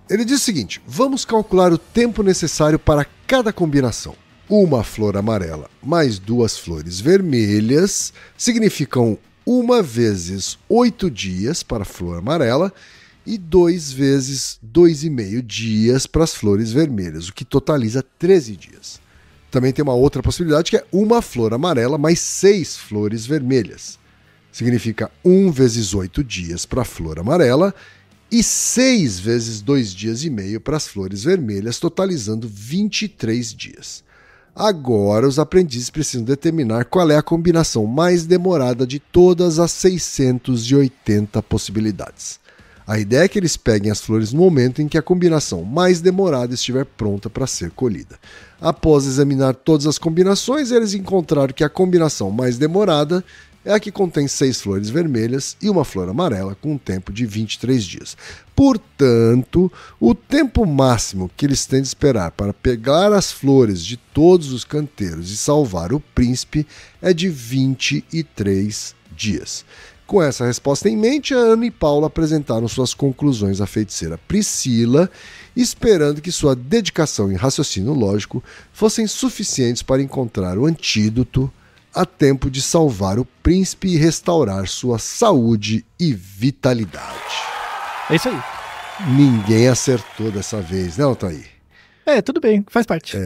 Speaker 1: Ele diz o seguinte: vamos calcular o tempo necessário para cada combinação. Uma flor amarela mais 2 flores vermelhas significam 1 vezes 8 dias para a flor amarela e 2 vezes 2,5 dias para as flores vermelhas, o que totaliza 13 dias. Também tem uma outra possibilidade que é uma flor amarela mais 6 flores vermelhas. Significa 1 vezes 8 dias para a flor amarela e 6 vezes 2 dias e meio para as flores vermelhas, totalizando 23 dias. Agora os aprendizes precisam determinar qual é a combinação mais demorada de todas as 680 possibilidades. A ideia é que eles peguem as flores no momento em que a combinação mais demorada estiver pronta para ser colhida. Após examinar todas as combinações, eles encontraram que a combinação mais demorada é a que contém 6 flores vermelhas e uma flor amarela com um tempo de 23 dias. Portanto, o tempo máximo que eles têm de esperar para pegar as flores de todos os canteiros e salvar o príncipe é de 23 dias. Com essa resposta em mente, a Ana e Paulo apresentaram suas conclusões à feiticeira Priscila, esperando que sua dedicação e raciocínio lógico fossem suficientes para encontrar o antídoto a tempo de salvar o príncipe e restaurar sua saúde e vitalidade.
Speaker 3: É isso aí.
Speaker 1: Ninguém acertou dessa vez, né, Altair?
Speaker 3: Tudo bem, faz parte.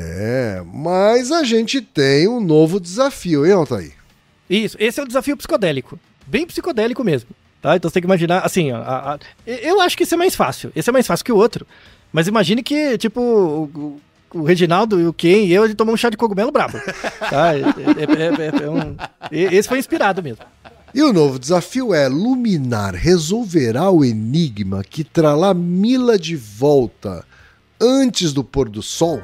Speaker 1: Mas a gente tem um novo desafio, hein, Altair?
Speaker 3: Isso, esse é o desafio psicodélico. Bem psicodélico mesmo, tá? Então você tem que imaginar, assim, eu acho que esse é mais fácil. Esse é mais fácil que o outro. Mas imagine que, tipo, o Reginaldo e o Ken e eu, ele tomou um chá de cogumelo brabo. Tá? Esse foi inspirado mesmo.
Speaker 1: E o novo desafio é: Luminar resolverá o enigma que trará Mila de volta antes do pôr do sol?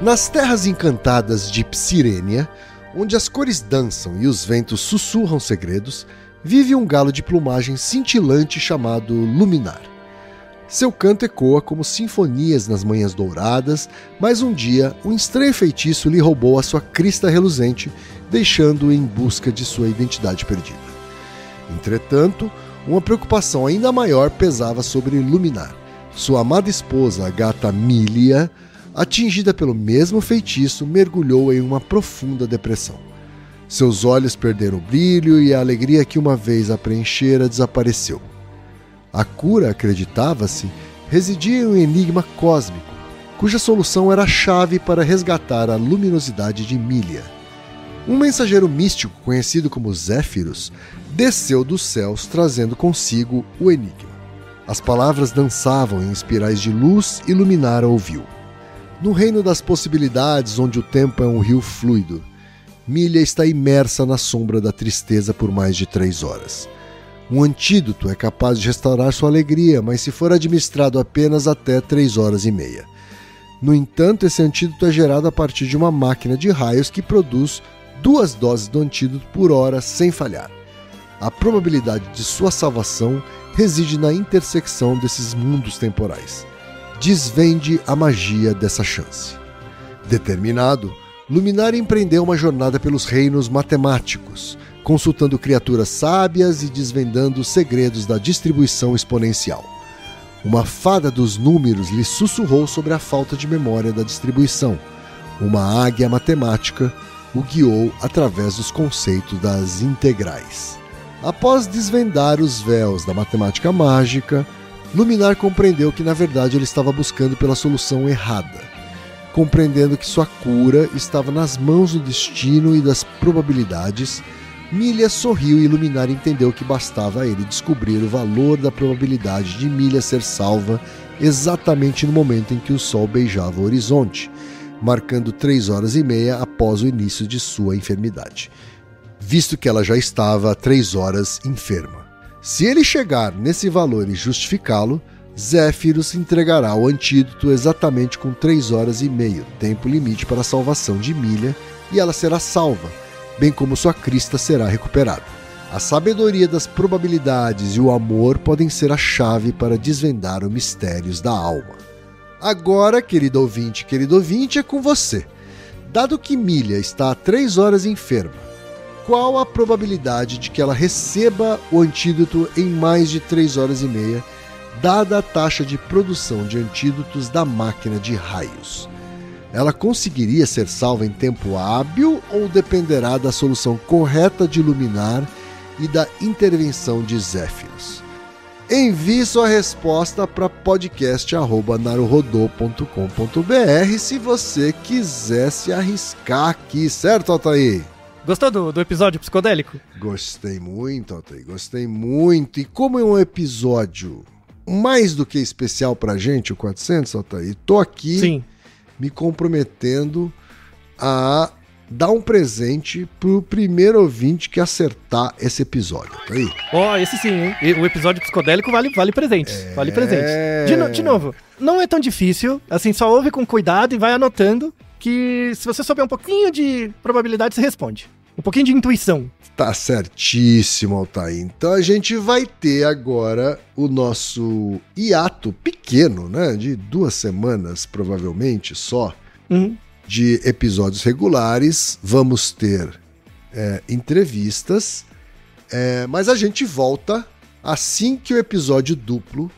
Speaker 1: Nas terras encantadas de Psirênia, onde as cores dançam e os ventos sussurram segredos, vive um galo de plumagem cintilante chamado Luminar. Seu canto ecoa como sinfonias nas manhãs douradas, mas um dia um estranho feitiço lhe roubou a sua crista reluzente, deixando-o em busca de sua identidade perdida. Entretanto, uma preocupação ainda maior pesava sobre Luminar. Sua amada esposa, a gata Milia, atingida pelo mesmo feitiço, mergulhou em uma profunda depressão. Seus olhos perderam o brilho e a alegria que uma vez a preenchera desapareceu. A cura, acreditava-se, residia em um enigma cósmico, cuja solução era a chave para resgatar a luminosidade de Milia. Um mensageiro místico conhecido como Zéfiros desceu dos céus trazendo consigo o enigma. As palavras dançavam em espirais de luz e Luminar ouviu. No reino das possibilidades, onde o tempo é um rio fluido, Milia está imersa na sombra da tristeza por mais de 3 horas. Um antídoto é capaz de restaurar sua alegria, mas se for administrado apenas até 3 horas e meia. No entanto, esse antídoto é gerado a partir de uma máquina de raios que produz 2 doses do antídoto por hora sem falhar. A probabilidade de sua salvação reside na intersecção desses mundos temporais. Desvende a magia dessa chance. Determinado, Luminar empreendeu uma jornada pelos reinos matemáticos, consultando criaturas sábias e desvendando os segredos da distribuição exponencial. Uma fada dos números lhe sussurrou sobre a falta de memória da distribuição. Uma águia matemática o guiou através dos conceitos das integrais. Após desvendar os véus da matemática mágica, Luminar compreendeu que, na verdade, ele estava buscando pela solução errada. Compreendendo que sua cura estava nas mãos do destino e das probabilidades, Milia sorriu e Luminar entendeu que bastava a ele descobrir o valor da probabilidade de Milia ser salva exatamente no momento em que o sol beijava o horizonte, marcando 3 horas e meia após o início de sua enfermidade, visto que ela já estava há 3 horas enferma. Se ele chegar nesse valor e justificá-lo, Zéfiros entregará o antídoto exatamente com 3 horas e meia, tempo limite para a salvação de Milha, e ela será salva, bem como sua crista será recuperada. A sabedoria das probabilidades e o amor podem ser a chave para desvendar os mistérios da alma. Agora, querido ouvinte, é com você. Dado que Milha está há 3 horas enferma, qual a probabilidade de que ela receba o antídoto em mais de 3 horas e meia, dada a taxa de produção de antídotos da máquina de raios? Ela conseguiria ser salva em tempo hábil ou dependerá da solução correta de Luminar e da intervenção de Zéfiros? Envie sua resposta para podcast@naruhodô.com.br se você quiser se arriscar aqui, certo, Altair?
Speaker 3: Gostou do episódio psicodélico?
Speaker 1: Gostei muito, Altair, gostei muito. E como é um episódio mais do que especial pra gente, o 400, Altair, tô aqui
Speaker 3: Sim.
Speaker 1: me comprometendo a dar um presente pro primeiro ouvinte que acertar esse episódio. Altair.
Speaker 3: Esse sim, hein? O episódio psicodélico vale presentes. Vale presentes. De novo, não é tão difícil, assim, só ouve com cuidado e vai anotando que se você souber um pouquinho de probabilidade, você responde. Um pouquinho de intuição.
Speaker 1: Tá certíssimo, Altair. Então a gente vai ter agora o nosso hiato pequeno, né? De 2 semanas, provavelmente, só, de episódios regulares. Vamos ter entrevistas, mas a gente volta assim que o episódio duplo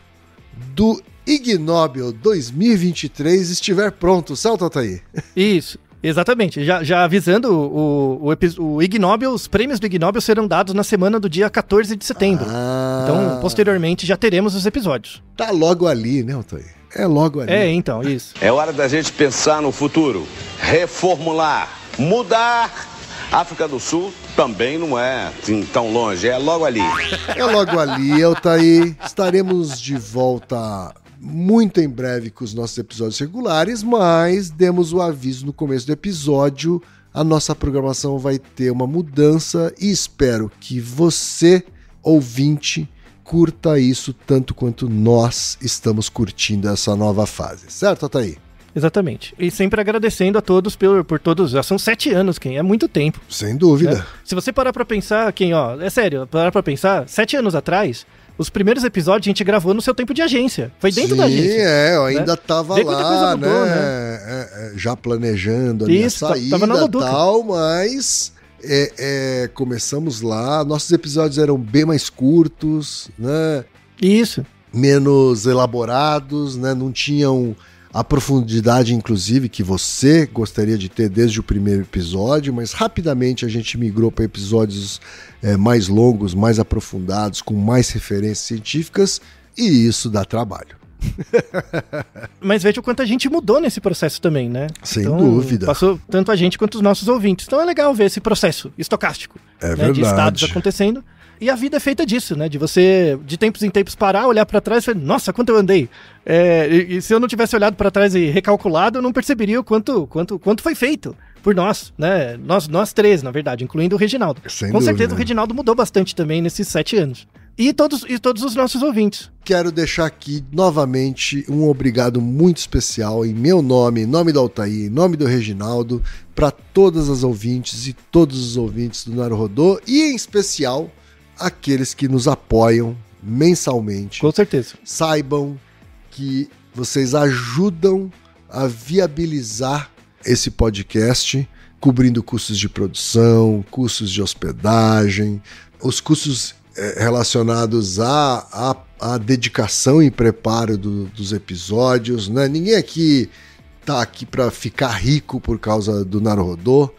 Speaker 1: do Ig Nobel 2023 estiver pronto, certo, Altair?
Speaker 3: Isso. Exatamente, já avisando, o Ig Nobel, os prêmios do Ig Nobel serão dados na semana do dia 14 de setembro. Então, posteriormente, já teremos os episódios.
Speaker 1: Tá logo ali, né, Altair? É logo ali.
Speaker 3: Então, isso.
Speaker 5: É hora da gente pensar no futuro, reformular, mudar. África do Sul também não é assim, tão longe, é logo ali.
Speaker 1: É logo ali, Altair. Estaremos de volta muito em breve com os nossos episódios regulares, mas demos o aviso no começo do episódio, a nossa programação vai ter uma mudança e espero que você, ouvinte, curta isso tanto quanto nós estamos curtindo essa nova fase. Certo, Altair?
Speaker 3: Exatamente. E sempre agradecendo a todos por todos. Já são 7 anos, é muito tempo.
Speaker 1: Sem dúvida.
Speaker 3: Né? Se você parar pra pensar, é sério, parar pra pensar, 7 anos atrás, os primeiros episódios a gente gravou no seu tempo de agência. Foi dentro da agência.
Speaker 1: Eu ainda tava lá, mudou, né? Já planejando a minha saída e tal, mas começamos lá. Nossos episódios eram bem mais curtos, né?
Speaker 3: Isso.
Speaker 1: Menos elaborados, né? Não tinham a profundidade, inclusive, que você gostaria de ter desde o primeiro episódio, mas rapidamente a gente migrou para episódios mais longos, mais aprofundados, com mais referências científicas, e isso dá trabalho.
Speaker 3: Mas veja o quanto a gente mudou nesse processo também, né?
Speaker 1: Sem dúvida.
Speaker 3: Passou tanto a gente quanto os nossos ouvintes. Então é legal ver esse processo estocástico,
Speaker 1: verdade.
Speaker 3: De estados acontecendo. E a vida é feita disso, né? De você, de tempos em tempos, parar, olhar pra trás e falar, nossa, quanto eu andei. E se eu não tivesse olhado pra trás e recalculado, eu não perceberia o quanto foi feito por nós, né? Nós 3, na verdade, incluindo o Reginaldo. Com certeza o Reginaldo mudou bastante também nesses 7 anos. E todos os nossos ouvintes.
Speaker 1: Quero deixar aqui novamente um obrigado muito especial em meu nome, em nome do Altair, em nome do Reginaldo, para todas as ouvintes e todos os ouvintes do Naruhodô, e em especial aqueles que nos apoiam mensalmente.
Speaker 3: Com certeza.
Speaker 1: Saibam que vocês ajudam a viabilizar esse podcast, cobrindo custos de produção, custos de hospedagem, os custos relacionados à dedicação e preparo dos episódios, né? Ninguém aqui tá aqui para ficar rico por causa do Naruhodô,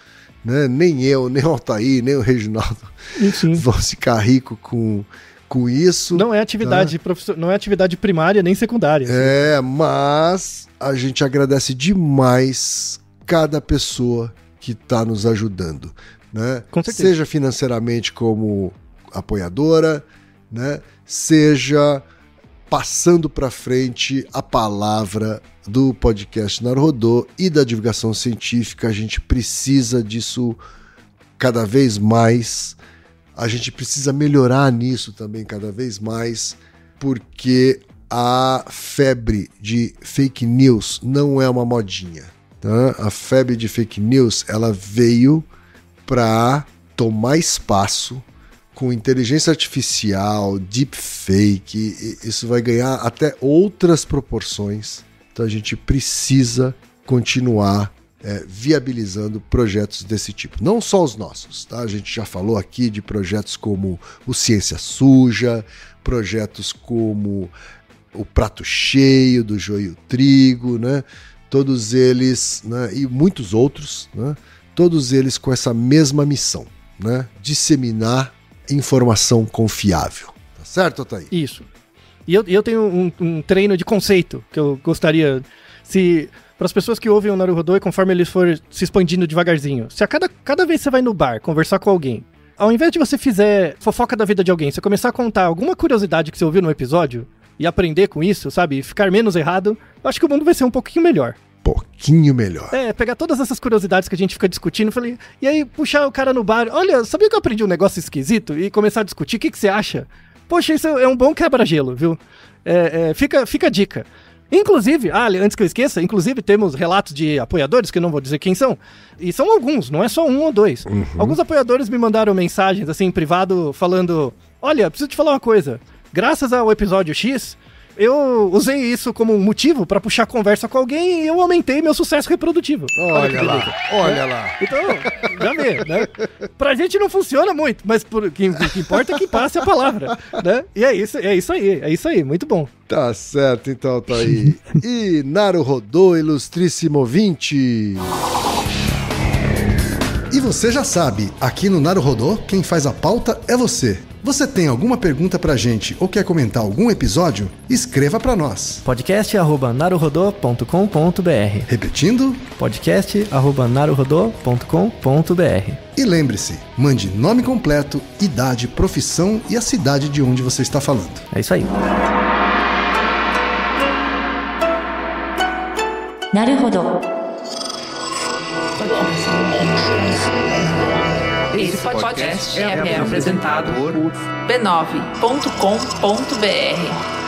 Speaker 1: né? Nem eu, nem o Altair, nem o Reginaldo vão ficar rico com isso.
Speaker 3: Não é atividade não é atividade primária nem secundária.
Speaker 1: Mas a gente agradece demais cada pessoa que está nos ajudando, né?
Speaker 3: Com certeza.
Speaker 1: Seja financeiramente como apoiadora, né? Seja passando para frente a palavra do podcast Naruhodô e da divulgação científica. A gente precisa disso cada vez mais. A gente precisa melhorar nisso também cada vez mais, porque a febre de fake news não é uma modinha. Tá? A febre de fake news, ela veio para tomar espaço com inteligência artificial, deepfake. Isso vai ganhar até outras proporções. Então a gente precisa continuar viabilizando projetos desse tipo. Não só os nossos, tá? A gente já falou aqui de projetos como o Ciência Suja, projetos como o Prato Cheio, do Joio Trigo, né? Todos eles, né? E muitos outros, né? Todos eles com essa mesma missão, né? Disseminar informação confiável. Tá certo, Otaí?
Speaker 3: Isso. E eu tenho um treino de conceito que eu gostaria... Para as pessoas que ouvem o Naruhodô e conforme eles for se expandindo devagarzinho, se a cada vez que você vai no bar conversar com alguém, ao invés de você fizer fofoca da vida de alguém, você começar a contar alguma curiosidade que você ouviu no episódio e aprender com isso, sabe? E ficar menos errado, eu acho que o mundo vai ser um pouquinho melhor.
Speaker 1: Pouquinho melhor.
Speaker 3: Pegar todas essas curiosidades que a gente fica discutindo, e aí puxar o cara no bar, olha, sabia que eu aprendi um negócio esquisito? E começar a discutir, o que você acha? Poxa, isso é um bom quebra-gelo, viu? Fica a dica. Inclusive, antes que eu esqueça, temos relatos de apoiadores, que eu não vou dizer quem são, e são alguns, não é só um ou dois. Uhum. Alguns apoiadores me mandaram mensagens, assim, em privado, falando, olha, preciso te falar uma coisa, graças ao episódio X, eu usei isso como um motivo pra puxar conversa com alguém e eu aumentei meu sucesso reprodutivo.
Speaker 1: Olha lá.
Speaker 3: Então, já vê, né? Pra gente não funciona muito, mas o que importa é que passe a palavra, né? E é isso aí, muito bom.
Speaker 1: Tá certo, então, tá aí. E Naruhodô, ilustríssimo ouvinte. E você já sabe, aqui no Naruhodô, quem faz a pauta é você. Você tem alguma pergunta pra gente ou quer comentar algum episódio? Escreva pra nós.
Speaker 3: podcast@naruhodô.com.br.
Speaker 1: Repetindo?
Speaker 3: podcast@naruhodô.com.br.
Speaker 1: E lembre-se, mande nome completo, idade, profissão e a cidade de onde você está falando.
Speaker 3: É isso aí.
Speaker 2: Naruhodô.
Speaker 6: Esse podcast é apresentado por b9.com.br.